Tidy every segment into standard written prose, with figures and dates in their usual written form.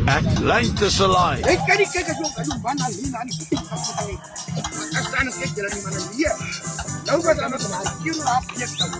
Atlantis Alive. Kijk, mana ini. Sekarang kijk jalan mana dia. Lalu kita nak kira apa yang tahu.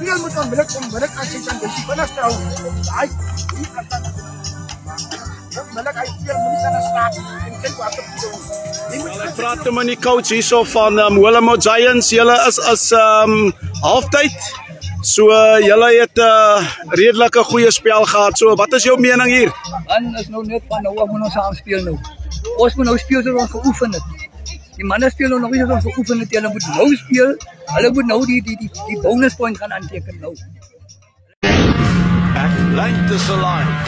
Dia macam belak kasih kan besi panas tahu. Ay, ini kata. Belak ay dia mesti sana slaap. Mungkin waktu itu. Ek praat met die coach hierso van Willemo Giants. Julle is halftyd. So julle het redelike goeie spel gehad. So wat is jou mening hier? Dan is nou net van nou moet ons saam speel nou. Ons moet nou speel soos ons geoefen het. Die manne speel nou nog nie soos ons geoefen het. Hulle moet nou speel. Hulle moet nou die bonus point gaan aanteken nou. Atlantis Alive.